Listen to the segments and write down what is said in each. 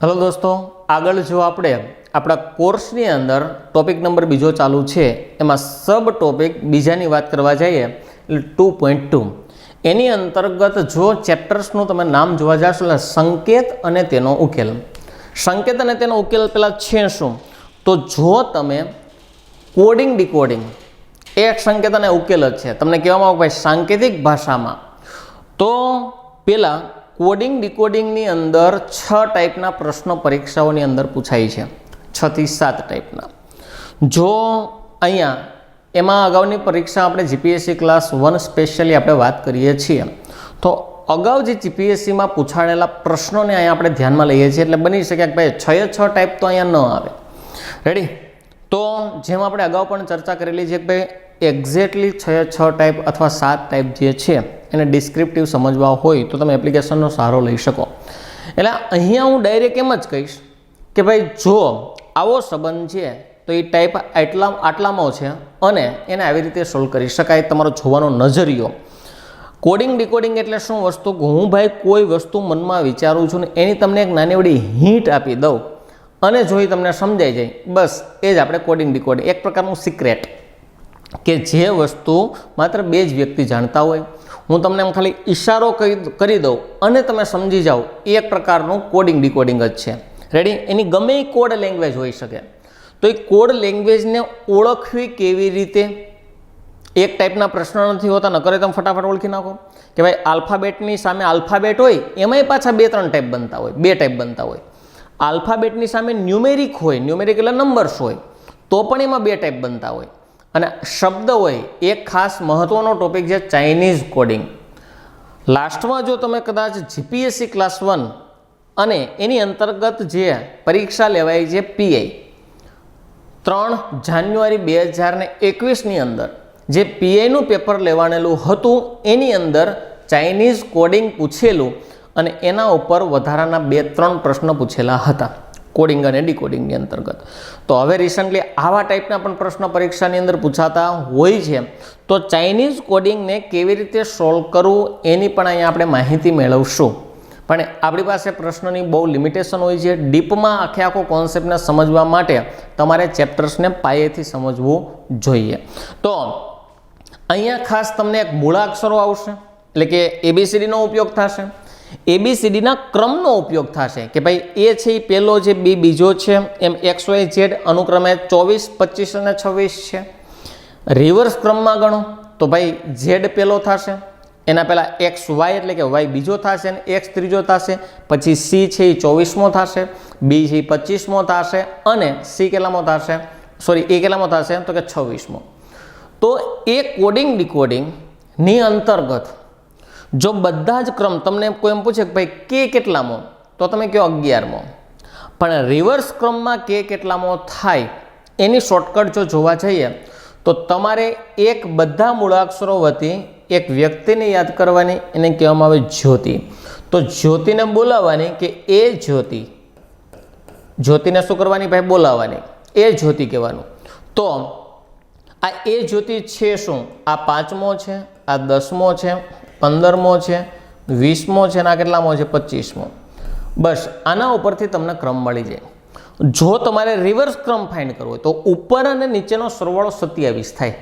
Hello दोस्तों, आगळ जो आपणे आपणा कोर्सनी अंदर टॉपिक नंबर बीजो चालू छे एमां सब टॉपिक बीजानी वात करवा जाईए એટલે 2.2 एनी अंतर्गत जो चेप्टर्सनुं तमे नाम जोवा जाशो એટલે संकेत अने तेनो उकेल। संकेत अने तेनो उकेल पेला छे शुं तो जो तमे कोडिंग डिकोडिंग एक संकेत अने उकेल ज छे तमने कहेवामां आवे भाई सांकेतिक भाषामां तो पेला कोडिंग डिकोडिंग अंदर 6 टाइपना प्रश्न परीक्षाओं अंदर पूछाय छे, 6 થી 7 टाइपना। जो अहींया एमां अगाउनी परीक्षा आपणे जीपीएससी क्लास 1 स्पेशली आपणे वात करीए छीए तो अगाऊ जे जीपीएससी में पूछाड़ेला प्रश्नों ने अहींया आपणे ध्यानमां लईए छीए एटले बनी शके कि भाई 6 टाइप तो अहींया न आवे। रेडी? तो जेम आपणे अगाऊ पण चर्चा करेली छे कि भाई एक्जेक्टली 6 टाइप अथवा 7 टाइप जे छे एने डिस्क्रिप्टिव समझवा होय तो तमे एप्लिकेशननो सहारो लई शको। एटले अहींया हूँ डायरेक्ट एम ज कहीश कि भाई जो आवो संबंध छे तो ये टाइप आटलामां छे अने एने आवी रीते सोल्व करी शकाय। तमारो जोવાનો नजरियो कोडिंग डिकोडिंग एटले शुं वस्तु कि हूँ भाई कोई वस्तु मनमा विचारूं छुं ने एनी तमने एक नानी एवडी हिंट आपी दઉં अने जो ई तमने समजाई जाय बस ए ज आपणे कोडिंग डिकोडिंग एक प्रकारनुं सीक्रेट कि जे वस्तु मात्र बे ज व्यक्ति जाणता होय हूँ तमने एम खाली इशारो करी दઉં अने तमे समझी जाओ एक प्रकारनुं कोडिंग डिकोडिंग ज छे। रेडी? एनी गमे कोड लेंग्वेज होई शके तो ये कोड लेंग्वेज ने ओळखवी केवी रीते एक टाइपना प्रश्न नहीं होता न करे तम फटाफट ओळखी नाखो कि भाई आल्फाबेटनी सामे आल्फाबेट होय एमांय पाछा 2-3 टाइप बनता होय, 2 टाइप बनता होय। आल्फाबेटनी सामे न्यूमेरिक होय, न्यूमेरिक एटले नंबर्स होय तो पण एमां 2 टाइप बनता होय। अने शब्द होय एक खास महत्वनो टॉपिक जे चाइनीज कोडिंग। लास्टमां जो तमे कदाच जीपीएससी क्लास 1 अने एनी अंतर्गत जे परीक्षा लेवाय जे पीआई 3 જાન્યુઆરી 2021 अंदर जे पीआईનું पेपर लेवानेलुं हतुं एनी अंदर चाइनीज कोडिंग पूछेलुं अने एना उपर वधाराना 2-3 प्रश्न पूछेला हता कोडिंग अने डिकोडिंग अंतर्गत। तो हवे रिसेंटली आवा टाइपना पण प्रश्न परीक्षानी अंदर पूछाता होय छे तो चाइनीज कोडिंग ने केवी रीते सोल्व करवुं एनी पण अहींया आपणे माहिती मेळवशुं। पण आपणी पासे प्रश्ननी बहु लिमिटेशन होय छे। डीपमां आखे आखो कॉन्सेप्टने समजवा माटे तमारे चेप्टर्सने पायेथी समजवुं जोईए। तो अहींया खास तमने एक मूळाक्षरो आवशे એટલે કે एबीसीडी નો ઉપયોગ થશે। एबीसीडी ના ક્રમનો ઉપયોગ થશે કે ભાઈ એ છે એ પહેલો છે, બી બીજો છે, એમ एक्स वाय जेड अनुक्रमे 24, 25 અને 26 છે। રિવર્સ ક્રમમાં ગણો તો ભાઈ जेड પહેલો થશે, एना पहला एक्स वाय एटले के वाय बीजो थशे ने एक्स त्रीजो थशे, पछी सी छे 24मो थशे, बी छे 25मो थशे अने सी केलामो थशे सॉरी ए केलामो थशे तो के 26मो। तो ए कोडिंग डिकोडिंग नी अंतर्गत जो बधा ज क्रम तमने कोई एम पूछे भाई के केटलामो तो तमे कहो 11मो, पण रिवर्स क्रम में के केटलामो थाय एनी शॉर्टकट जो जोवा जईए तो तमारे एक बधा मूळाक्षरो वती एक व्यक्ति ने याद करवानी, एने कहेवामां आवे ज्योति। तो ज्योति ने बोलावानी कि ए ज्योति, ज्योति ने शुं करवानी भाई बोलावानी, ए ज्योति कहेवानुं। तो आ ए ज्योति छे शुं आ 5मो छे, आ 10मो छे, 15मो छे, 20मो छे, आ केटलामो छे 25मो। बस आना उपरथी तमने क्रम मळी जाय। जो तमारे रिवर्स क्रम फाइंड करवो होय तो उपर अने नीचेनो सरवाळो 27 थाय।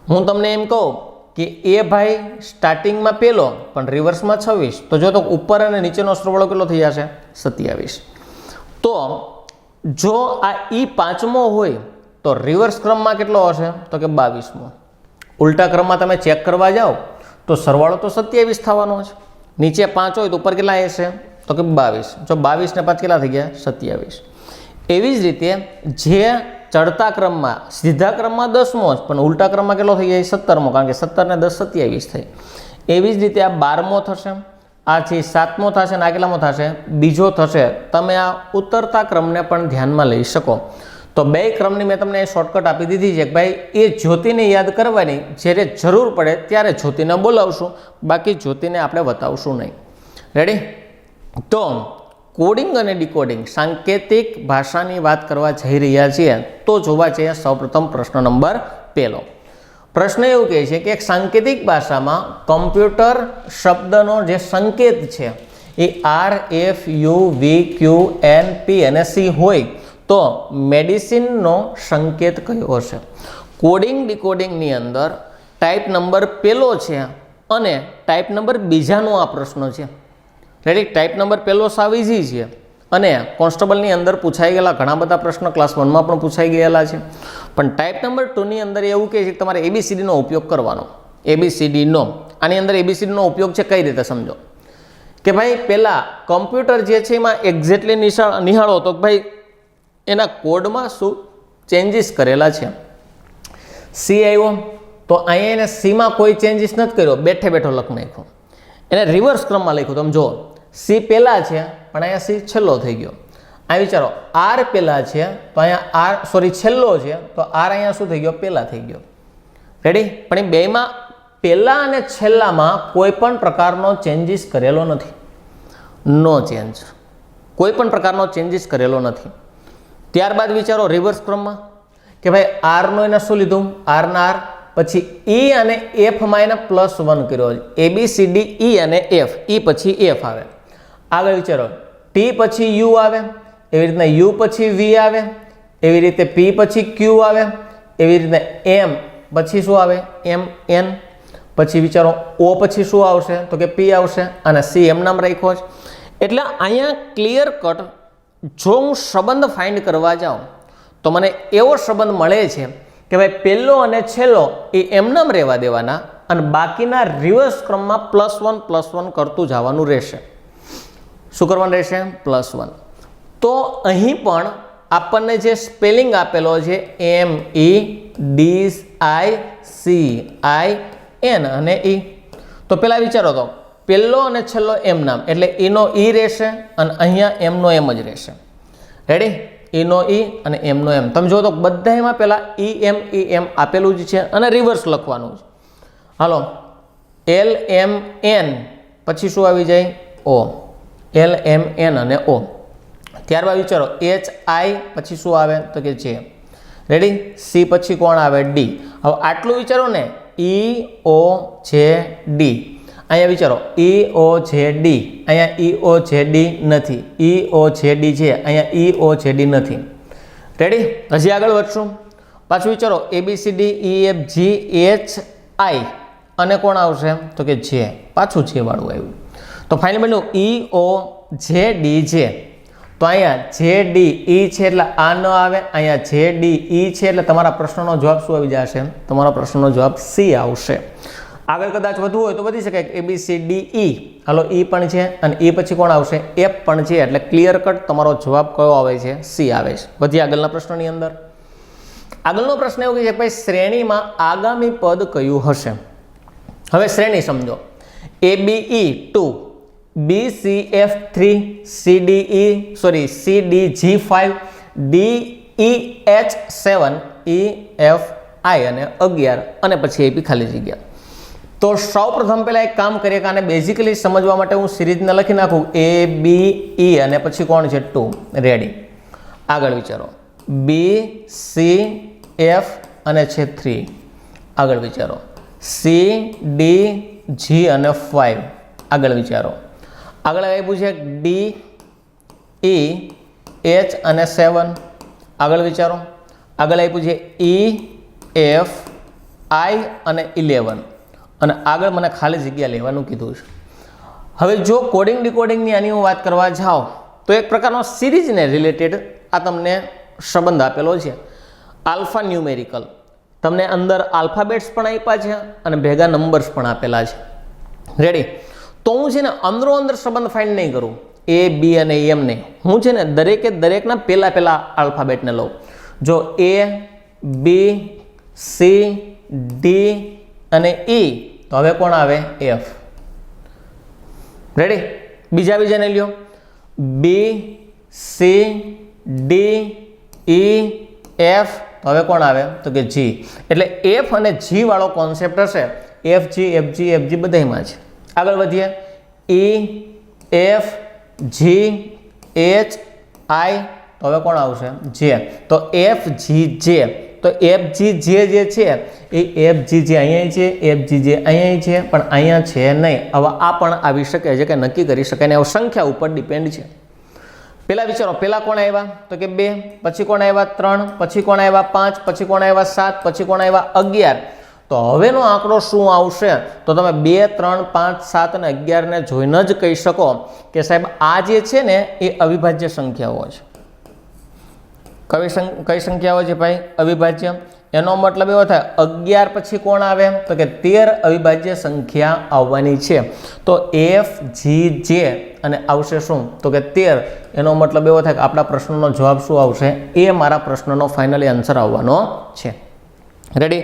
हूँ तमने एम कहूं कि ए भाई स्टार्टिंग में पहलो पण रिवर्स में 26 तो जो तो ऊपर और नीचेनो सरवाळो केटलो थई जशे 27। तो जो आ ई 5मो होय तो रिवर्स क्रम में केटलो हशे तो के 22मो। उल्टा क्रम में तमे चेक करवा जाओ तो सरवाळो तो 27 थवानो छे, नीचे 5 होय तो ऊपर केटला हशे तो के 22। जो 22 ने 5 केटला थई गया 27। एवी ज रीते जे चढ़ता क्रम में सीधा क्रम में 10मो पण उल्टा क्रम में केटलो थई जाय 17मो, कारण के 17 ने 10 27 थई। एवी ज रीते आ 12मो थशे, आ छे 7मो थशे, आ केटलामो थशे बीजो थशे। तमे आ उतरता क्रम ने पण ध्यानमां लई शको। तो बे क्रमनी मैं तमने शॉर्टकट आपी दीधी छे कि भाई ए ज्योतिने याद करवानी, ज्यारे जरूर पड़े त्यारे ज्योतिने बोलावशुं, बाकी ज्योतिने आपणे बतावशुं नहीं। रेडी? तो कोडिंग अने डिकोडिंग सांकेतिक भाषानी बात करवा जई रह्या छीए तो जोवा छे सौप्रथम प्रश्न नंबर 1। प्रश्न एवुं कहे छे कि एक सांकेतिक भाषा में कम्प्यूटर शब्दनो जे संकेत छे A R F U V Q N P અને સી હોય તો મેડિસિનનો સંકેત કયો હશે? કોડિંગ ડિકોડિંગની અંદર ટાઈપ નંબર પહેલો છે અને ટાઈપ નંબર બીજાનો આ પ્રશ્ન છે. રેડી? ટાઈપ નંબર પહેલો સાવ ઇઝી છે અને કોન્સ્ટેબલની અંદર પૂછાઈ ગયેલા ઘણા બધા પ્રશ્ન ક્લાસ 1માં પણ પૂછાઈ ગયેલા છે. પણ ટાઈપ નંબર 2ની અંદર એવું કહે છે કે તમારે ABCDનો ઉપયોગ કરવાનો. ABCDનો આની અંદર ABCDનો ઉપયોગ છે કઈ રીતે સમજો કે ભાઈ પહેલાં કમ્પ્યુટર જે છે એમાં એક્ઝેક્ટલી નિહાળો તો ભાઈ એના કોડમાં શું ચેન્જીસ કરેલા છે. સી આવ્યો તો અહીંયા એને સીમાં કોઈ ચેન્જીસ નથી કર્યો, બેઠે બેઠો લખ નાખ્યો. એને રિવર્સ ક્રમમાં લખ્યું. તમે જુઓ સી પહેલાં છે પણ અહીંયા સી છેલ્લો થઈ ગયો. આ વિચારો આર પહેલાં છે તો અહીંયા આર છેલ્લો છે તો આર અહીંયા શું થઈ ગયો? પહેલાં થઈ ગયો. રેડી? પણ એ બેમાં પહેલાં અને છેલ્લામાં કોઈ પણ પ્રકારનો ચેન્જીસ કરેલો નથી. નો ચેન્જ, કોઈ પણ પ્રકારનો ચેન્જીસ કરેલો નથી. ત્યારબાદ વિચારો રિવર્સ ક્રમમાં કે ભાઈ આરનો એને શું લીધું? આરના આર, પછી ઈ અને એફમાં એને +1 કર્યો. ABCD ઈ અને એફ, ઈ પછી એફ આવે. આગળ વિચારો ટી પછી યુ આવે, એવી રીતના યુ પછી વી આવે, એવી રીતે પી પછી ક્યુ આવે, એવી રીતે એમ પછી શું આવે? M N. પછી વિચારો ઓ પછી શું આવશે? તો કે પી આવશે અને સી એમ નામ રાખ્યો છે. એટલે અહીંયા ક્લિયર કટ જો હું સંબંધ ફાઇન્ડ કરવા જાઉં તો મને એવો સંબંધ મળે છે કે ભાઈ પહેલો અને છેલ્લો એ એમનામ રહેવા દેવાના અને બાકીના રિવર્સ ક્રમમાં +1 કરતું જવાનું રહેશે. શું કરવાનું રહેશે? +1. તો અહીં પણ આપણને જે સ્પેલિંગ આપેલો છે MEDCICIN અને ઈ, તો પહેલાં વિચારો તો પહેલો અને છેલ્લો એમ નામ એટલે ઈનો ઈ રહેશે અને અહીંયા એમનો એમ જ રહેશે. રેડી? ઈનો ઈ અને એમનો એમ. તમે જો તો બધામાં પહેલાં EM આપેલું જ છે અને રિવર્સ લખવાનું છે. હાલો LMN પછી શું આવી જાય? O. LMN અને O. ત્યારબાદ વિચારો HI પછી શું આવે? તો કે J. રેડી? C પછી કોણ આવે? D. હવે આટલું વિચારો ને EOJD. અહીંયા વિચારો EOJD, અહીંયા EOJD નથી, EOJD છે, અહીંયા EOJD નથી. રેડી? હજી આગળ વધશું. પાછું વિચારો ABCDEFGHI અને કોણ આવશે? તો કે J. પાછું J વાળું આવ્યું. તો ફાઇનલ બન્યું EOJDJ. તો અહીંયા JDE છે એટલે આ ન આવે, અહીંયા JDE છે એટલે તમારા પ્રશ્નનો જવાબ શું આવી જશે? તમારા પ્રશ્નનો જવાબ C આવશે. આગળ કદાચ વધુ હોય તો વધી શકે ABCDE. હાલો E પણ છે અને E પછી કોણ આવશે? F પણ છે. એટલે ક્લિયર કટ તમારો જવાબ કયો આવે છે? C આવે છે. વધી આગળના પ્રશ્નની અંદર. આગળનો પ્રશ્ન એવો કે ભાઈ શ્રેણીમાં આગામી પદ કયું હશે? હવે શ્રેણી સમજો. ABE2, BCF3, CDG5, DEH7, EFI અને 11 અને પછી AP ખાલી જગ્યા. તો સૌપ્રથમ પહેલાં એક કામ કરીએ કે આને બેઝિકલી સમજવા માટે હું સિરીઝને લખી નાખું ABE અને પછી કોણ છે? 2. રેડી? આગળ વિચારો BCF અને છે 3. આગળ વિચારો CDG અને 5. આગળ વિચારો આગળ આપ્યું છે DEH અને 7. આગળ વિચારો આગળ આપ્યું છે EFI અને 11 અને આગળ મને ખાલી જગ્યા લેવાનું કીધું છે. હવે જો કોડિંગ ડિકોડિંગની આની હું વાત કરવા જાઉં તો એક પ્રકારનો સિરીઝને રિલેટેડ આ તમને સંબંધ આપેલો છે. આલ્ફા ન્યુમેરિકલ તમને અંદર આલ્ફાબેટ્સ પણ આપ્યા છે અને ભેગા નંબર્સ પણ આપેલા છે. રેડી? તો હું છે ને અંદરો અંદર સંબંધ ફાઇન્ડ નહીં કરું, A, B અને M નહીં. હું છે ને દરેકના પહેલા આલ્ફાબેટને લઉં. જો A, B, C, D અને E તો હવે કોણ આવે? F. રેડી? બીજાને લ્યો B, C, D, E, F તો હવે કોણ આવે? તો કે G. એટલે F અને G વાળો કોન્સેપ્ટ હશે. FG બધામાં છે. આગળ વધીએ E, F, G, H, I તો હવે કોણ આવશે? J. તો FGJ. તો તો FGJ જે છે એ FGJ અહીંયા છે, FGJ અહીંયા છે, પણ અહીંયા છે નહીં. હવે આ પણ આવી શકે છે કે નક્કી કરી શકાય ને. હવે સંખ્યા ઉપર ડિપેન્ડ છે. પહેલા વિચારો, પહેલા કોણ આવ્યા તો કે 2, પછી કોણ આવ્યા 3, પછી કોણ આવ્યા 5, પછી કોણ આવ્યા 7, પછી કોણ આવ્યા 11. તો હવેનો આંકડો શું આવશે તો તમે 2, 3, 5, 7 અને 11 ને જોઈને જ કહી શકો કે સાહેબ આ જે છે ને એ અવિભાજ્ય સંખ્યાઓ છે. કઈ સંખ્યાઓ છે ભાઈ? અવિભાજ્ય. એનો મતલબ એવો થાય 11 પછી કોણ આવે તો કે 13 અવિભાજ્ય સંખ્યા આવવાની છે. તો FGJ અને આવશે શું તો કે 13. એનો મતલબ એવો થાય કે આપણા પ્રશ્નનો જવાબ શું આવશે? એ મારા પ્રશ્નનો ફાઇનલી આન્સર આવવાનો છે. રેડી?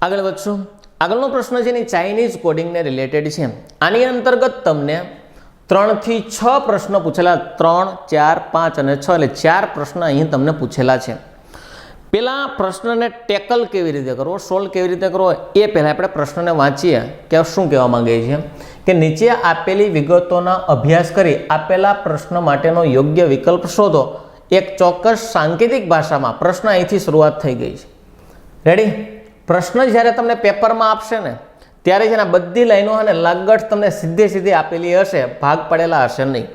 આગળ વધશું. આગળનો પ્રશ્ન છે એની ચાઇનીઝ કોડિંગને રિલેટેડ છે. આની અંતર્ગત તમને 3 થી 6 પ્રશ્ન પૂછેલા, 3, 4, 5 અને 6 એટલે 4 પ્રશ્ન અહીં તમને પૂછેલા છે. પેલા પ્રશ્નને ટેકલ કેવી રીતે કરવો, સોલ્વ કેવી રીતે કરવો એ પહેલાં આપણે પ્રશ્નને વાંચીએ કે શું કહેવા માંગે છે કે નીચે આપેલી વિગતોના અભ્યાસ કરી આપેલા પ્રશ્ન માટેનો યોગ્ય વિકલ્પ શોધો. એક ચોક્કસ સાંકેતિક ભાષામાં પ્રશ્ન અહીંથી શરૂઆત થઈ ગઈ છે. રેડી? પ્રશ્ન જ્યારે તમને પેપરમાં આપશે ને ત્યારે જેના બધી લાઈનો અને લાગત તમને સીધી આપેલી હશે, ભાગ પડેલા હશે નહીં.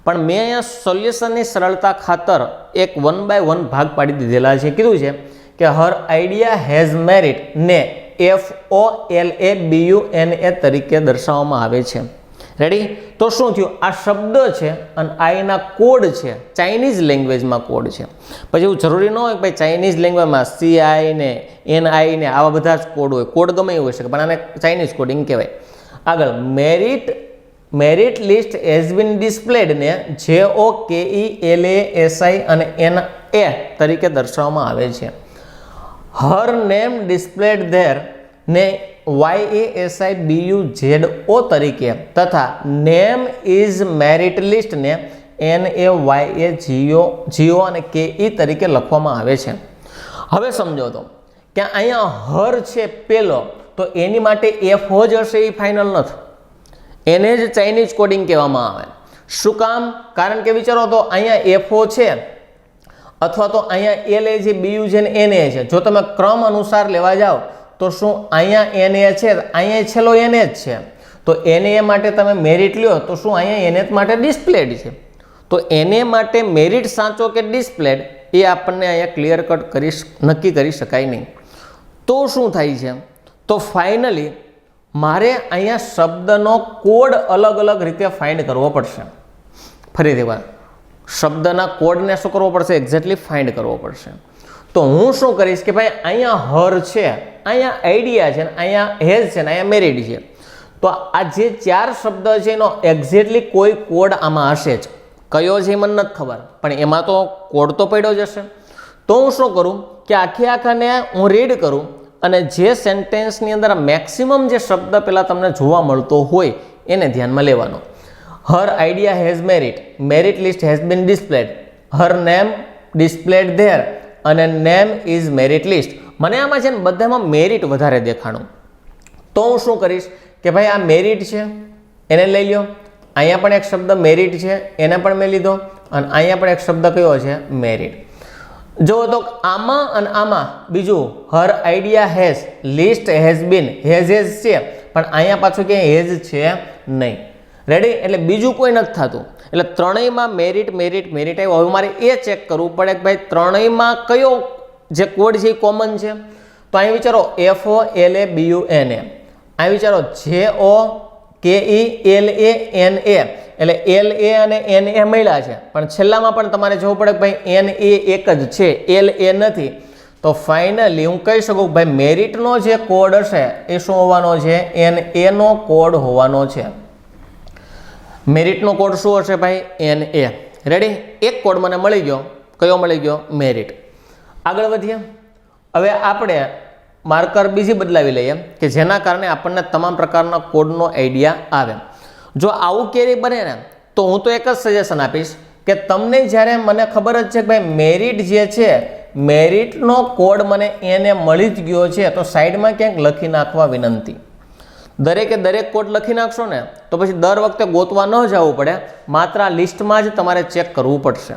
પણ મેં અહીંયા સોલ્યુશનની સરળતા ખાતર એક 1 by 1 ભાગ પાડી દીધેલા છે. કીધું છે કે હર આઈડિયા હેઝ મેરિટ ને FOLABUNA તરીકે દર્શાવવામાં આવે છે. રેડી? તો શું થયું? આ શબ્દ છે અને આઈના કોડ છે, ચાઇનીઝ લેંગ્વેજમાં કોડ છે. પછી એવું જરૂરી ન હોય કે ભાઈ ચાઇનીઝ લેંગ્વેજમાં CI ને NI ને આવા બધા જ કોડ હોય. કોડ ગમે એવું હોય શકે પણ આને ચાઇનીઝ કોડિંગ કહેવાય. આગળ મેરિટ લિસ્ટ હેઝ બીન ડિસ્પ્લેડ ને JOKELASI અને NA તરીકે દર્શાવવામાં આવે છે. હર નેમ ડિસ્પ્લેડ ધેર ને YASIBUZO તરીકે તથા નેમ ઇઝ મેરિટ લિસ્ટ ને NAYAGO અને KE તરીકે લખવામાં આવે છે. હવે સમજો તો કે અહીંયા હર છે પેલો, તો એની માટે FO જ હશે એ ફાઇનલ નથી. એને જ ચાઇનીઝ કોડિંગ કહેવામાં આવે. શું કામ? કારણ કે વિચારો તો અહીંયા FO છે અથવા તો અહીંયા LA છે, BU છે ને NA છે. જો તમે ક્રમ અનુસાર લેવા જાઓ તો શું અહીંયા NA છે, અહીંયા છેલ્લો NA જ છે. તો NA માટે તમે મેરિટ લ્યો તો શું અહીંયા NA માટે ડિસ્પ્લેડ છે. તો NA માટે મેરિટ સાચો કે ડિસ્પ્લેડ એ આપણને અહીંયા ક્લિયર કટ નક્કી કરી શકાય નહીં. તો શું થાય છે? તો ફાઇનલી મારે અહીંયા શબ્દનો કોડ અલગ અલગ રીતે ફાઇન્ડ કરવો પડશે. ફરીથી વાર, શબ્દના કોડને શું કરવો પડશે? એક્ઝેક્ટલી ફાઇન્ડ કરવો પડશે. તો હું શું કરીશ કે ભાઈ અહીંયા હર છે, અહીંયા આઈડિયા છે, અહીંયા હેઝ છે ને અહીંયા મેરિડ છે. તો આ જે 4 શબ્દ છે એનો એક્ઝેક્ટલી કોઈ કોડ આમાં હશે જ. કયો છે એ મને નથી ખબર, પણ એમાં તો કોડ તો પડ્યો જ હશે. તો હું શું કરું કે આખાને હું રીડ કરું અને જે સેન્ટેન્સની અંદર મેક્સિમમ જે શબ્દ પહેલાં તમને જોવા મળતો હોય એને ધ્યાનમાં લેવાનો. Her idea has merit list has been displayed, her name displayed there અને નેમ ઇઝ મેરિટ લિસ્ટ. મને આમાં છે ને બધામાં મેરિટ વધારે દેખાણું. તો હું શું કરીશ કે ભાઈ આ મેરિટ છે એને લઈ લ્યો, અહીંયા પણ એક શબ્દ મેરિટ છે એને પણ મેં લીધો અને અહીંયા પણ એક શબ્દ કયો છે? મેરિટ. જો તો આમાં અને આમાં બીજું her idea has, list has been, has છે પણ અહીંયા પાછું ક્યાંય હેઝ છે નહીં. રેડી? એટલે બીજું કોઈ નથી થતું. એટલે ત્રણેયમાં મેરિટ આવ્યો. હવે મારે એ ચેક કરવું પડે કે ભાઈ ત્રણેયમાં કયો જે કોડ છે એ કોમન છે. તો અહીં વિચારો FOLABUNA, અહીં વિચારો JOKELANA એટલે LA અને NA મળ્યા છે પણ છેલ્લામાં પણ તમારે જોવું પડે કે ભાઈ NA એક જ છે, LA નથી. તો ફાઇનલી હું કહી શકું કે ભાઈ મેરિટનો જે કોડ હશે એ શું હોવાનો છે? NA નો કોડ હોવાનો છે. મેરિટનો કોડ શું હશે ભાઈ? NA. રેડી? એક કોડ મને મળી ગયો. કયો મળી ગયો? મેરિટ. આગળ વધીએ. હવે આપણે માર્કર બીજી બદલાવી લઈએ કે જેના કારણે આપણને તમામ પ્રકારના કોડનો આઈડિયા આવે. જો આવું કેરી બને ને તો હું તો એક જ સજેશન આપીશ કે તમને જ્યારે મને ખબર જ છે કે ભાઈ મેરિટ જે છે મેરિટનો કોડ મને એને મળી જ ગયો છે તો સાઈડમાં ક્યાંક લખી નાખવા વિનંતી. દરેકે દરેક કોડ લખી નાખશો ને તો પછી દર વખતે ગોતવા ન જવું પડે, માત્ર આ લિસ્ટમાં જ તમારે ચેક કરવું પડશે.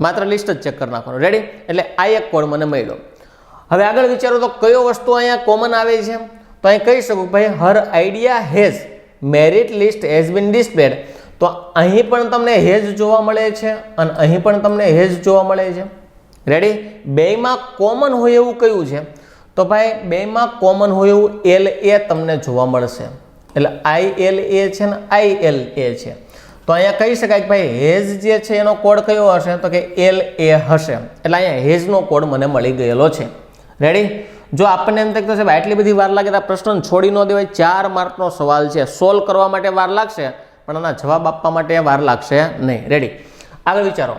માત્ર લિસ્ટ જ ચેક કરી નાખવાનું. રેડી? એટલે આ એક કોડ મને મળ્યો. હવે આગળ વિચારો તો કયો વસ્તુ અહીંયા કોમન આવે છે, તો અહીં કહી શકું ભાઈ her idea has merit list has been displayed, તો અહીં પણ તમને હેઝ જોવા મળે છે અને અહીં પણ તમને હેઝ જોવા મળે છે. રેડી? બેયમાં કોમન હોય એવું કયું છે, તો ભાઈ બેયમાં કોમન હોય એવું LA તમને જોવા મળશે, એટલે ILA છે ને ILA છે. તો અહીંયા કહી શકાય કે ભાઈ હેઝ જે છે એનો કોડ કયો હશે, તો કે LA હશે, એટલે અહીંયા હેઝનો કોડ મને મળી ગયેલો છે. રેડી? જો આપણને એમ થાય તો સાહેબ આટલી બધી વાર લાગે તો આ પ્રશ્ન છોડી ન દેવાય, 4 માર્કનો સવાલ છે, સોલ્વ કરવા માટે વાર લાગશે પણ આના જવાબ આપવા માટે વાર લાગશે નહીં. રેડી? આગળ વિચારો,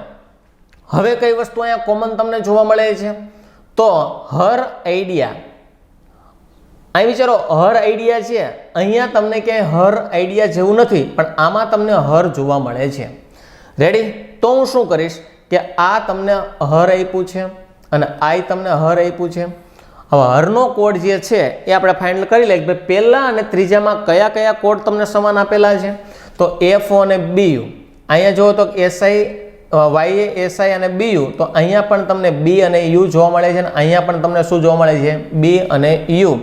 હવે કઈ વસ્તુ અહીંયા કોમન તમને જોવા મળે છે, તો હર આઈડિયા. અહીં વિચારો હર આઈડિયા છે, અહીંયા તમને ક્યાંય હર આઈડિયા જેવું નથી પણ આમાં તમને હર જોવા મળે છે. રેડી? તો હું શું કરીશ કે આ તમને હર આપ્યું છે અને આ તમને હર આપ્યું છે. હવે હરનો કોડ જે છે એ આપણે ફાઇનલ કરી લઈએ કે ભાઈ પહેલા અને ત્રીજામાં કયા કયા કોડ તમને સમાન આપેલા છે, તો FO અને BU. અહીંયા જુઓ તો SI YA SI અને BU, તો અહીંયા પણ તમને B અને U જોવા મળે છે અને અહીંયા પણ તમને શું જોવા મળે છે, B અને U.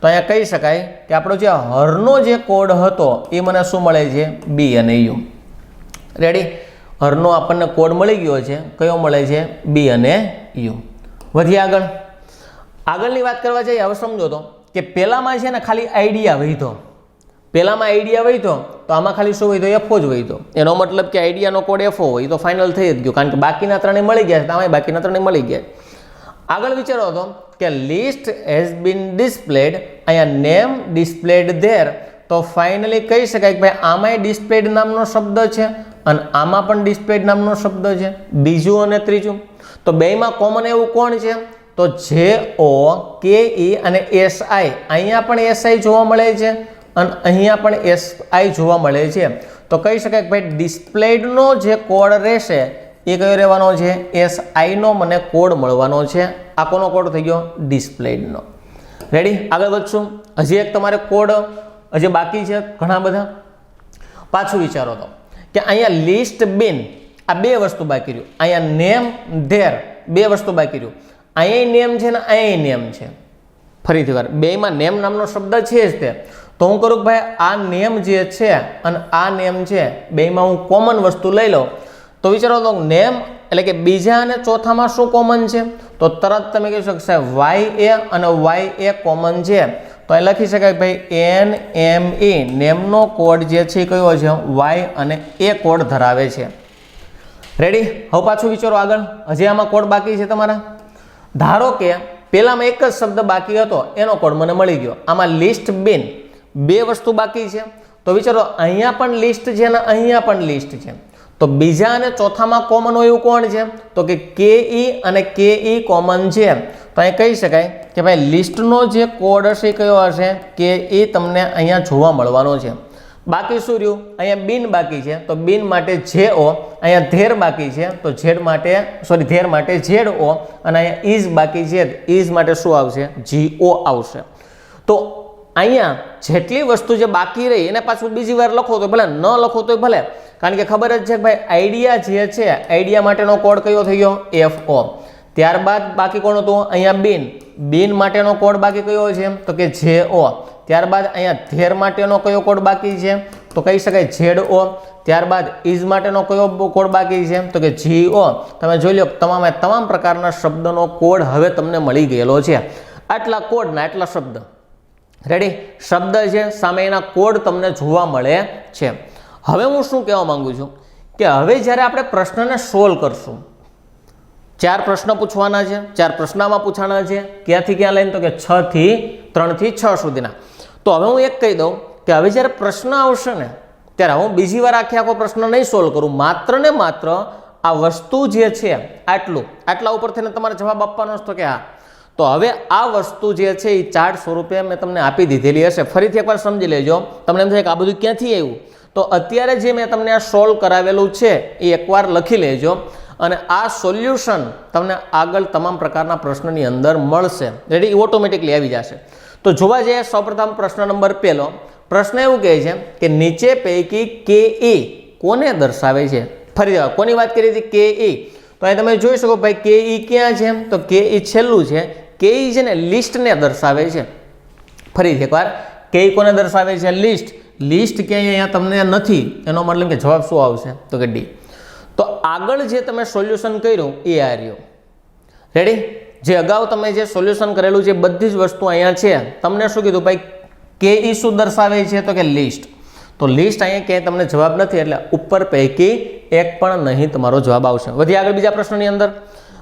તો અહીંયા કહી શકાય કે આપણો જે હરનો જે કોડ હતો એ મને શું મળે છે, B અને U. રેડી? હરનો આપણને કોડ મળી ગયો છે, કયો મળે છે, B અને U. વધી આગળની વાત કરવા જઈએ. હવે સમજો તો કે પહેલામાં છે ને ખાલી આઈડિયા વહીતો, પહેલામાં આઈડિયા વહીતો તો આમાં ખાલી શું વહીતો, FO જ વહીતો. એનો મતલબ કે આઈડિયાનો કોડ FO હોય તો ફાઇનલ થઈ જ ગયું, કારણ કે બાકીના ત્રણેય મળી ગયા છે, આમાં બાકીના ત્રણેય મળી ગયા. આગળ વિચારો હતો કે લિસ્ટ હેઝ બીન ડિસ્પ્લેડ, અહીંયા નેમ ડિસ્પ્લેડ ધેર, તો ફાઇનલી કહી શકાય કે ભાઈ આમાંય ડિસ્પ્લેડ નામનો શબ્દ છે અને આમાં પણ ડિસ્પ્લેડ નામનો શબ્દ છે, બીજું અને ત્રીજું. તો બેયમાં કોમન એવું કોણ છે, તો JOKE અને SI. અહીંયા પણ SI જોવા મળે છે અને અહીંયા પણ SI જોવા મળે છે. તો કહી શકાય કે ભાઈ ડિસ્પ્લેડનો જે કોડ રહેશે એ કયો રહેવાનો છે, SI નો મને કોડ મળવાનો છે. આ કોનો કોડ થઈ ગયો, ડિસ્પ્લેડનો. રેડી? આગળ વધશું. હજી એક તમારે કોડ હજી બાકી છે ઘણા બધા. પાછું વિચારો તો કે અહીંયા લિસ્ટ બીન, આ બે વસ્તુ બાકી રહ્યું. અહીંયા નેમ ધેર, બે વસ્તુ બાકી રહ્યું. અહીંયા નેમ છે ને અહીંયા નેમ છે. ફરીથી વાર, બેમાં નેમ નામનો શબ્દ છે જ તે. તો હું કરું કે ભાઈ આ નેમ જે છે અને આ નેમ છે, બેમાં હું કોમન વસ્તુ લઈ લઉં. તો વિચારો તો નેમ એટલે કે બીજા અને ચોથામાં શું કોમન છે, તો તરત તમે કહી શકશો YA અને YA કોમન છે. તો એ લખી શકાય ભાઈ NME, નેમનો કોડ જે છે કયો છે, Y અને A કોડ ધરાવે છે. રેડી? હવે પાછું વિચારો આગળ, હજી આમાં કોડ બાકી છે તમારા. ધારો કે પહેલામાં એક જ શબ્દ બાકી હતો, એનો કોડ મને મળી ગયો. આમાં લિસ્ટ બીન, બે વસ્તુ બાકી છે. તો વિચારો અહીંયા પણ લિસ્ટ છે અને અહીંયા પણ લિસ્ટ છે. તો બીજા અને ચોથામાં કોમન હોય એવું કોણ છે, તો કે KE અને KE કોમન છે. તો અહીં કહી શકાય કે ભાઈ લિસ્ટનો જે કોડ હશે કયો હશે, KE તમને અહીંયા જોવા મળવાનો છે. બાકી શું રહ્યું, અહીંયા બીન બાકી છે, તો બીન માટે JO. અહીંયા ધેર બાકી છે, તો ધેર માટે ZO. અને અહીંયા ઇઝ બાકી છે, ઇઝ માટે શું આવશે, GO આવશે. તો અહીંયા જેટલી વસ્તુ જે બાકી રહી એને પાછું બીજી વાર લખો તો ભલે, ન લખો તો ભલે, કારણ કે ખબર જ છે કે ભાઈ આઈડિયા જે છે, આઈડિયા માટેનો કોડ કયો થઈ ગયો, FO. ત્યારબાદ બાકી કોણ હતું, અહીંયા બીન, બીન માટેનો કોડ બાકી કયો છે, તો કે JO. ત્યારબાદ અહીંયા ધેર માટેનો કયો કોડ બાકી છે, તો કહી શકાય ZO. ત્યારબાદ ઇઝ માટેનો કયો કોડ બાકી છે, તો કે GO. તમે જોઈ લો તમામ પ્રકારના શબ્દનો કોડ હવે તમને મળી ગયેલો છે. આટલા કોડના આટલા શબ્દ. રેડી? શબ્દ છે, સામે એના કોડ તમને જોવા મળે છે. હવે હું શું કહેવા માંગુ છું કે હવે જ્યારે આપણે પ્રશ્નને સોલ્વ કરશું, 4 પ્રશ્ન પૂછવાના છે, 4 પ્રશ્નમાં પૂછવાના છે, ક્યાંથી ક્યાં લઈને, તો કે 3 થી 6 સુધીના. તો હવે હું એક કહી દઉં કે હવે જ્યારે પ્રશ્ન આવશે ને ત્યારે હું બીજી વાર આખો પ્રશ્ન નહીં સોલ્વ કરું, માત્ર ને માત્ર આ વસ્તુ જે છે આટલા ઉપરથી તમારે જવાબ આપવાનો છે, તો કે હા. તો હવે આ વસ્તુ જે છે એ ચાર્ટ સ્વરૂપે મેં તમને આપી દીધેલી હશે. ફરીથી એકવાર સમજી લેજો. તમને એમ થાય કે આ બધું ક્યાંથી આવ્યું, તો અત્યારે જે મેં તમને આ સોલ્વ કરાવેલું છે એ એકવાર લખી લેજો અને આ સોલ્યુશન તમને આગળ તમામ પ્રકારના પ્રશ્નની અંદર મળશે. રેડી? ઓટોમેટિકલી આવી જશે. તો જોવા જઈએ સૌપ્રથમ પ્રશ્ન નંબર 1. પ્રશ્ન એવું કહે છે કે નીચે પૈકી KE કોને દર્શાવે છે. ફરી કોની વાત કરી હતી, KE. તો અહીં તમે જોઈ શકો ભાઈ KE ક્યાં છે, તો KE છેલ્લું છે, કે છે ને લિસ્ટને દર્શાવે છે. ફરીથી એકવાર કે કોને દર્શાવે છે? લિસ્ટ. લિસ્ટ ક્યાંય અહીંયા તમને નથી, એનો મતલબ કે જવાબ શું આવશે? તો કે ડી. તો આગળ જે તમે સોલ્યુશન કર્યું એ આ રહ્યું. રેડી? જે અગાઉ તમે જે સોલ્યુશન કરેલું છે બધી જ વસ્તુ અહીંયા છે. તમને શું કીધું ભાઈ? કે ઈ શું દર્શાવે છે? તો કે લિસ્ટ. તો લિસ્ટ અહીંયા ક્યાંય તમને જવાબ નથી, એટલે ઉપર પૈકી એક પણ નહીં તમારો જવાબ આવશે. વધી આગળ બીજા પ્રશ્નની અંદર.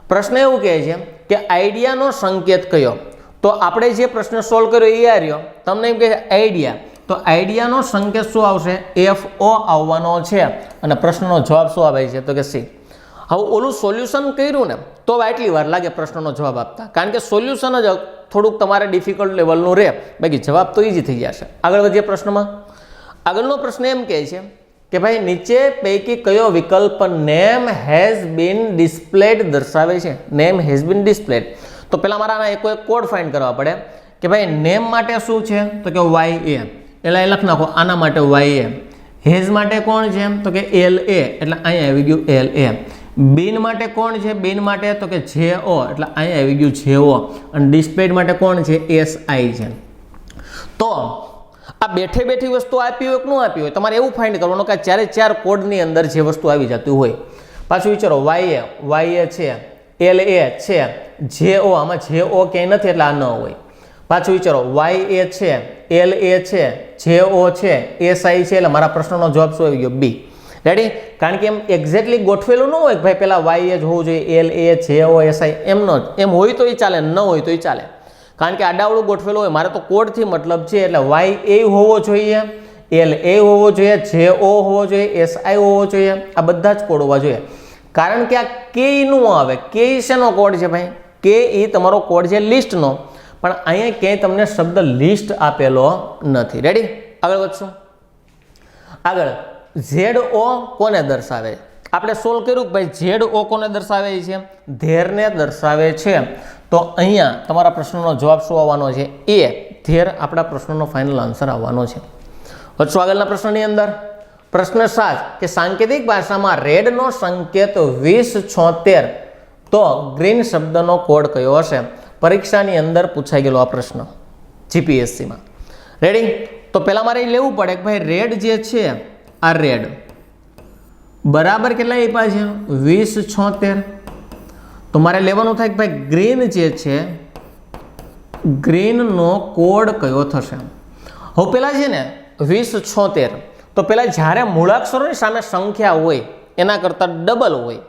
પ્રશ્ન એવું કહે છે કે આઈડિયાનો સંકેત કયો? તો આપણે જે પ્રશ્ન સોલ્વ કર્યો એ આ રહ્યો. તમને એમ કહે આઈડિયા, તો આઈડિયાનો સંકેત શું આવશે? FO આવવાનો છે. અને પ્રશ્નનો જવાબ શું આવે છે? તો કે સી. હવે ઓલું સોલ્યુશન કર્યું ને તો આટલી વાર લાગે પ્રશ્નનો જવાબ આપતા, કારણ કે સોલ્યુશન જ થોડુંક તમારે ડિફિકલ્ટ લેવલનું રહે, બાકી જવાબ તો ઇઝી થઈ જશે. આગળ વધીએ પ્રશ્નમાં. આગળનો પ્રશ્ન એમ કહે છે કે ભાઈ નીચે પૈકી કયો વિકલ્પ નેમ હેઝ બીન ડિસ્પ્લેડ દર્શાવે છે? Name has been displayed. તો પહેલાં મારે આના એક કોડ ફાઇન્ડ કરવા પડે કે ભાઈ નેમ માટે શું છે? તો કે YA. એટલે એ લખ નાખો આના માટે YA. હેઝ માટે કોણ છે? તો કે LA. એટલે અહીંયા આવી ગયું LA. બીન માટે કોણ છે? બીન માટે તો કે JO. એટલે અહીંયા આવી ગયું JO. અને ડિસ્પ્લેડ માટે કોણ છે? SI છે. તો આ બેઠે બેઠી વસ્તુ આપી હોય કે ન આપી હોય, તમારે એવું ફાઇન્ડ કરવાનું કે ચારે ચાર કોડની અંદર જે વસ્તુ આવી જતી હોય. પાછું વિચારો YA છે, LA છે, JO. આમાં JO ક્યાંય નથી એટલે આ ન હોય. પાછું વિચારો YA છે, LA છે, JO છે, SI છે. એટલે મારા પ્રશ્નનો જવાબ શું આવી ગયો? બી. રેડી? કારણ કે એમ એક્ઝેક્ટલી ગોઠવેલું ન હોય કે ભાઈ પેલા YA જ હોવું જોઈએ, LA, JO, SI. એમ ન જ. એમ હોય તો એ ચાલે, ન હોય તો એ ચાલે. કારણ કે આડાવડું ગોઠવેલું હોય. મારે તો કોડથી મતલબ છે, એટલે YA હોવો જોઈએ, LA હોવો જોઈએ, JO હોવો જોઈએ, SI હોવો જોઈએ. આ બધા જ કોડ હોવા જોઈએ. કારણ કે આ કે નું આવે. કે શેનો કોડ છે ભાઈ? કે એ તમારો કોડ છે લિસ્ટનો, પણ અહીંયા ક્યાંય તમને શબ્દ લિસ્ટ આપેલો નથી. રેડી? આગળ વધશું. આગળ ZO કોને દર્શાવે? આપણે સોલ્વ કર્યું કે ભાઈ ZO કોને દર્શાવે છે? ધેરને દર્શાવે છે. તો અહીંયા તમારા પ્રશ્નનો જવાબ શું આવવાનો છે? એ. ધેર આપણા પ્રશ્નનો ફાઇનલ આન્સર આવવાનો છે. વધશું આગળના પ્રશ્નની અંદર. પ્રશ્ન 7 કે સાંકેતિક ભાષામાં રેડનો સંકેત 2076, તો ગ્રીન શબ્દનો કોડ કયો હશે? પરીક્ષાની અંદર પૂછાઈ ગયેલો આ પ્રશ્ન GPSCમાં. રેડી? તો પહેલાં મારે લેવું પડે કે ભાઈ રેડ જે છે આ રેડ બરાબર કેટલા આપ્યા છે? 2076. તો મારે લેવાનું થાય કે ભાઈ ગ્રીન જે છે ગ્રીનનો કોડ કયો થશે? હવે પેલા છે ને 2076, તો પેલા જ્યારે મૂળાક્ષરોની સામે સંખ્યા હોય એના કરતાં ડબલ હોય,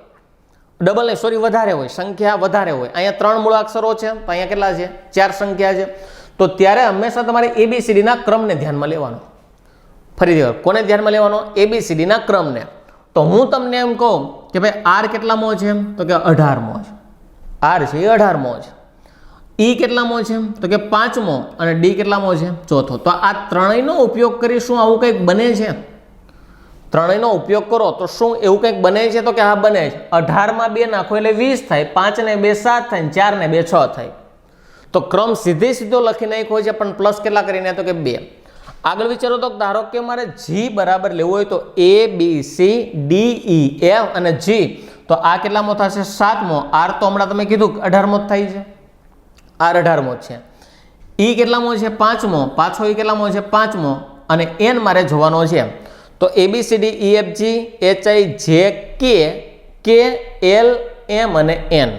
ડબલ નહીં સોરી વધારે હોય, સંખ્યા વધારે હોય. અહીંયા 3 મૂળાક્ષરો છે તો અહીંયા કેટલા છે? 4 સંખ્યા છે. તો ત્યારે હંમેશા તમારે ABCDના ક્રમને ધ્યાનમાં લેવાનો. ફરીથી કોને ધ્યાનમાં લેવાનો? ABCDના ક્રમને. તો હું તમને એમ કહું કે ભાઈ R કેટલામો છે? તો કે 18મો છે. R છે એ 18મો છે. E કેટલામો છે? તો કે 5મો. અને D કેટલામો છે? 4થો. તો આ ત્રણેયનો ઉપયોગ કરી શું આવું કંઈક બને છે? ત્રણેયનો ઉપયોગ કરો તો શું એવું કંઈક બને છે? તો કે હા બને છે. 18માં 2 નાખો એટલે 20 થાય, 5 ને 2 7 થાય, 4 ને 2 6 થાય. તો ક્રમ સીધો લખી નાખ્યો છે, પણ પ્લસ કેટલા કરીને? તો કે 2. આગળ વિચારો તો ધારો કે મારે G બરાબર લેવું હોય તો A B C D E F અને G, તો આ કેટલામો થશે? 7મો. R તો હમણાં તમે કીધું 18મો જ થાય છે. R 18મો છે. E કેટલામો છે? 5મો. પાછો E કેટલામો છે? 5મો. અને N મારે જોવાનો છે. તો ABCD EFG HI J K L M અને N.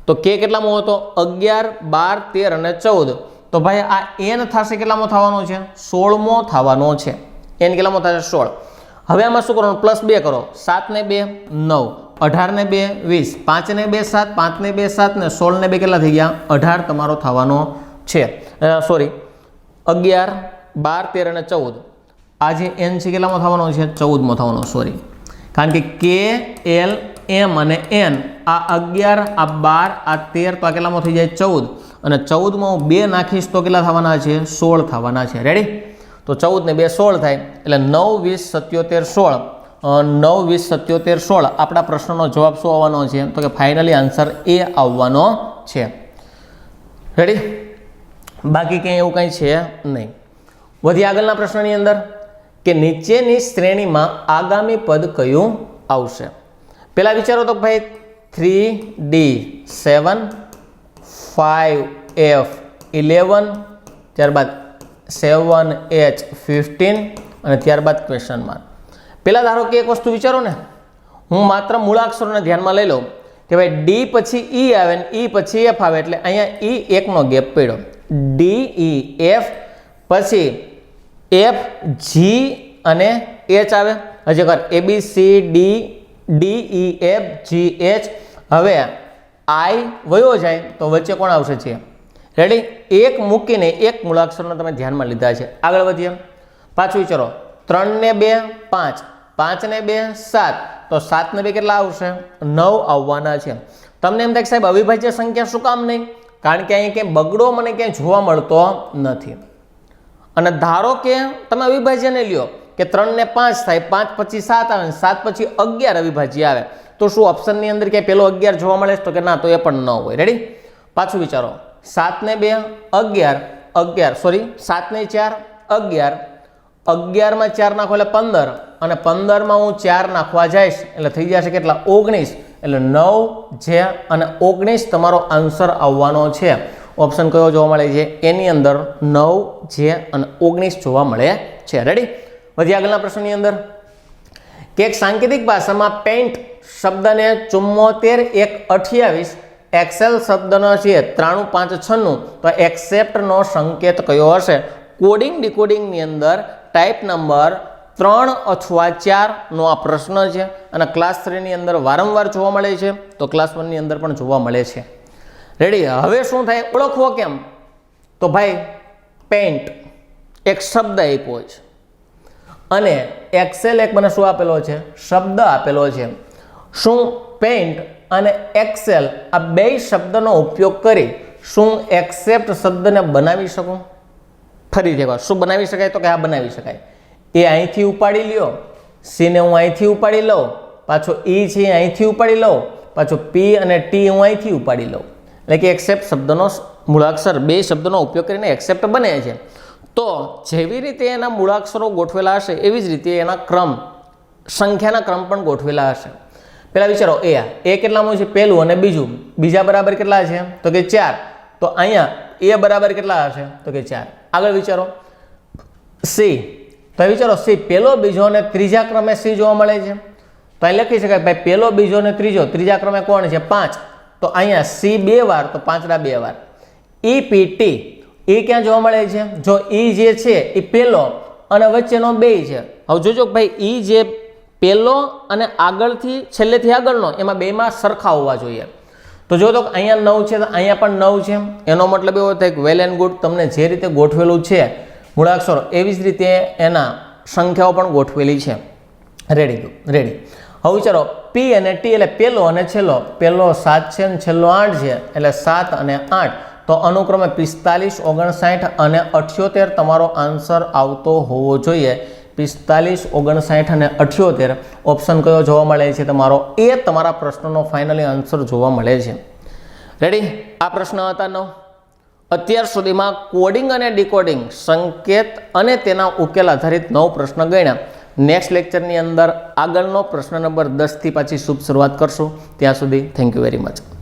તો K કેટલામો હતો? 11 12 13 અને 14. તો ભાઈ આ N થશે કેટલામો થવાનો છે? 16મો થવાનો છે. N કેટલામો થશે? 16. હવે આમાં શું કરવાનું? +2 કરો. 7 ને 2 9, 18 ને 2 20, 5 ને 2 7, 5 ને 2 7 ને 16 ને 2 કેટલા થઈ ગયા? 18 તમારો થવાનો છે. સોરી 11 12 13 અને 14. આ જે N છે કેટલામાં થવાનો છે? 14મો થવાનો. સોરી, કારણ કે K L M અને N આ 11 આ 12 આ 13, તો આ કેટલામાં થઈ જાય? 14. અને 14માં હું 2 નાખીશ તો કેટલા થવાના છે? 16 થવાના છે. રેડી? તો 14 ને 2 16 થાય, એટલે 9 20 77 16. 9 20 77 16 આપણા પ્રશ્નનો જવાબ શું આવવાનો છે? તો કે ફાઇનલી આન્સર એ આવવાનો છે. રેડી? બાકી કંઈ એવું કંઈ છે નહીં. વધી આગળના પ્રશ્નની અંદર કે નીચેની શ્રેણીમાં આગામી પદ કયું આવશે? પહેલા વિચારો તો ભાઈ 3D 7 5 5F11, ત્યારબાદ 7H15 અને ત્યારબાદ ક્વેશ્ચન માર્ક. પહેલાં ધારો કે એક વસ્તુ વિચારો ને, હું માત્ર મૂળાક્ષરોને ધ્યાનમાં લઈ લઉં કે ભાઈ ડી પછી ઈ આવે ને ઈ પછી એફ આવે, એટલે અહીંયા ઈ એકનો ગેપ પડ્યો, ડી ઈ એફ, પછી એફ જી અને એચ આવે. હજી એકવાર ABC D E F G H. હવે આઈ વયો જાય તો વચ્ચે કોણ આવશે છે? રેડી? એક મૂકીને એક મૂળાક્ષરને તમે ધ્યાનમાં લીધા છે. આગળ વધીએ. પાછું વિચારો, 3 ને 2 5, 5 ને 2 7, તો 7 ને 2 કેટલા આવશે? 9 આવવાના છે. તમને એમ થાય કે સાહેબ અવિભાજ્ય સંખ્યા શું કામ નહીં? કારણ કે અહીંયા ક્યાંય બગડો મને ક્યાંય જોવા મળતો નથી. અને ધારો કે તમે અવિભાજ્યને લ્યો કે 3 ને 5 થાય, 5 પછી 7 આવે, 7 પછી 11 અવિભાજ્ય આવે, તો શું ઓપ્શનની અંદર ક્યાંય પેલો 11 જોવા મળે? તો કે ના, તો એ પણ ન હોય. રેડી? પાછું વિચારો, 7 ને 2 11, સોરી 7 ને 4 11, 11 માં 4 નાખો એટલે 15, અને 15 માં હું 4 નાખવા જઈશ એટલે થઈ જશે કેટલા? 19. એટલે 9 જે અને 19 તમારો આન્સર આવવાનો છે. ઓપ્શન કયો જોવા મળે છે? એની અંદર 9 જે અને 19 જોવા મળે છે. રેડી? વધી આગળના પ્રશ્નની અંદર કે એક સાંકેતિક ભાષામાં પેઇન્ટ શબ્દને 74 1 28, એક્સેલ શબ્દનો છે 93 5 96, તો એક્સેપ્ટનો સંકેત કયો હશે? કોડિંગ ડીકોડિંગની અંદર ટાઈપ નંબર 3 અથવા 4 નો આ પ્રશ્ન છે, અને ક્લાસ 3 ની અંદર વારંવાર જોવા મળે છે, તો ક્લાસ 1 ની અંદર પણ જોવા મળે છે. રેડી? હવે શું થાય? ઓળખવો કેમ? તો ભાઈ પેઇન્ટ એક શબ્દ આપ્યો છે અને એક્સેલ એક મને શું આપેલો છે? શબ્દ આપેલો છે. શું પેઇન્ટ અને એક્સેલ આ બે શબ્દનો ઉપયોગ કરી શું એક્સેપ્ટ શબ્દને બનાવી શકું? ફરીથી એકવાર, શું બનાવી શકાય? તો કે હા, બનાવી શકાય. એ અહીંથી ઉપાડી લ્યો, સી ને હું અહીંથી ઉપાડી લઉં, પાછો ઈ છે અહીંથી ઉપાડી લઉં, પાછો પી અને ટી હું અહીંથી ઉપાડી લઉં, એટલે કે એક્સેપ્ટ શબ્દનો મૂળાક્ષર બે શબ્દનો ઉપયોગ કરીને એક્સેપ્ટ બને છે. તો જેવી રીતે એના મૂળાક્ષરો ગોઠવેલા હશે એવી જ રીતે એના ક્રમ, સંખ્યાના ક્રમ પણ ગોઠવેલા હશે. પેલા વિચારો, એ કેટલામાં છે? પહેલું અને બીજું. બીજા બરાબર કેટલા છે? તો કે 4. તો અહીંયા એ બરાબર કેટલા હશે? તો કે 4. આગળ વિચારો, સી. તો વિચારો, સી પહેલો, બીજો અને ત્રીજા ક્રમે સી જોવા મળે છે. તો અહીં લખી શકાય ભાઈ પહેલો, બીજો અને ત્રીજો, ત્રીજા ક્રમે કોણ છે? 5. તો અહીંયા સી 2 વાર, તો 5 ના 2 વાર. ઈ પી ટી, એ ક્યાં જોવા મળે છે? જો ઈ જે છે એ પહેલો અને વચ્ચેનો 2 છે. હવે જોજો ભાઈ ઈ જે પહેલો અને આગળથી છેલ્લેથી આગળનો, એમાં બેમાં સરખા હોવા જોઈએ. તો જો તો અહીંયા 9 છે તો અહીંયા પણ 9 છે. એનો મતલબ એવો થાય કે વેલ એન્ડ ગુડ, તમને જે રીતે ગોઠવેલું છે મૂળાક્ષરો એવી જ રીતે એના સંખ્યાઓ પણ ગોઠવેલી છે. રેડી? હવે વિચારો, પી અને ટી એટલે પહેલો અને છેલ્લો. પહેલો 7 છે અને છેલ્લો 8 છે, એટલે 7 અને 8, તો અનુક્રમે 45 59 અને 78 તમારો આન્સર આવતો હોવો જોઈએ. 45 59 અને 78 ઓપ્શન કયો જોવા મળે છે તમારો? એ તમારા પ્રશ્નનો ફાઇનલી આન્સર જોવા મળે છે. રેડી? આ પ્રશ્ન હતા 9. અત્યાર સુધીમાં કોડિંગ અને ડીકોડિંગ, સંકેત અને તેના ઉકેલ આધારિત 9 પ્રશ્ન ગણ્યા. નેક્સ્ટ લેક્ચરની અંદર આગળનો પ્રશ્ન નંબર 10 થી પાછી શુભ શરૂઆત કરશું. ત્યાં સુધી થેન્ક યુ વેરી મચ.